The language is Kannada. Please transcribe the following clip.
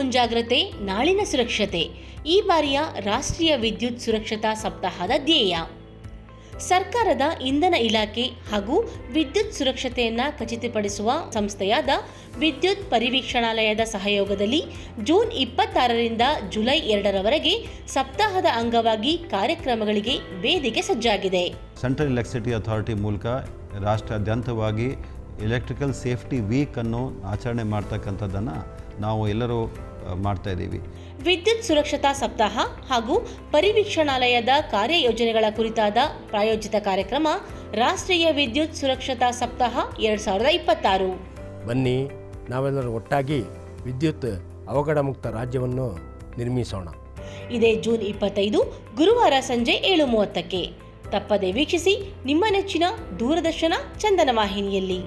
ಮುಂಜಾಗ್ರತೆ ನಾಳಿನ ಸುರಕ್ಷತೆ ಈ ಬಾರಿಯ ರಾಷ್ಟ್ರೀಯ ವಿದ್ಯುತ್ ಸುರಕ್ಷತಾ ಸಪ್ತಾಹದ ಧ್ಯೇಯ. ಸರ್ಕಾರದ ಇಂಧನ ಇಲಾಖೆ ಹಾಗೂ ವಿದ್ಯುತ್ ಸುರಕ್ಷತೆಯನ್ನು ಖಚಿತಪಡಿಸುವ ಸಂಸ್ಥೆಯಾದ ವಿದ್ಯುತ್ ಪರಿವೀಕ್ಷಣಾಲಯದ ಸಹಯೋಗದಲ್ಲಿ ಜೂನ್ 26ರಿಂದ ಜುಲೈ 2ರವರೆಗೆ ಸಪ್ತಾಹದ ಅಂಗವಾಗಿ ಕಾರ್ಯಕ್ರಮಗಳಿಗೆ ವೇದಿಕೆ ಸಜ್ಜಾಗಿದೆ. ಸೆಂಟ್ರಲ್ ಎಲೆಕ್ಟ್ರಿಸಿಟಿ ಅಥಾರಿಟಿ ಮೂಲಕ ರಾಷ್ಟ್ರಾದ್ಯಂತವಾಗಿ ಎಲೆಕ್ಟ್ರಿಕಲ್ ಸೇಫ್ಟಿ ವೀಕ್ ಅನ್ನು ಆಚರಣೆ ಮಾಡ್ತಕ್ಕಂಥದ್ದನ್ನು ನಾವು ಎಲ್ಲರೂ ಮಾಡ್ತಾ ಇದ್ದೀವಿ. ವಿದ್ಯುತ್ ಸುರಕ್ಷತಾ ಸಪ್ತಾಹ ಹಾಗೂ ಪರಿವೀಕ್ಷಣಾಲಯದ ಕಾರ್ಯಯೋಜನೆಗಳ ಕುರಿತಾದ ಪ್ರಾಯೋಜಿತ ಕಾರ್ಯಕ್ರಮ ರಾಷ್ಟ್ರೀಯ ವಿದ್ಯುತ್ ಸುರಕ್ಷತಾ ಸಪ್ತಾಹ 2026. ಬನ್ನಿ, ನಾವೆಲ್ಲರೂ ಒಟ್ಟಾಗಿ ವಿದ್ಯುತ್ ಅವಘಡ ಮುಕ್ತ ರಾಜ್ಯವನ್ನು ನಿರ್ಮಿಸೋಣ. ಇದೇ ಜೂನ್ 25 ಗುರುವಾರ ಸಂಜೆ 7:30ಕ್ಕೆ. ತಪ್ಪದೆ ವೀಕ್ಷಿಸಿ ನಿಮ್ಮ ನೆಚ್ಚಿನ ದೂರದರ್ಶನ ಚಂದನ ವಾಹಿನಿಯಲ್ಲಿ.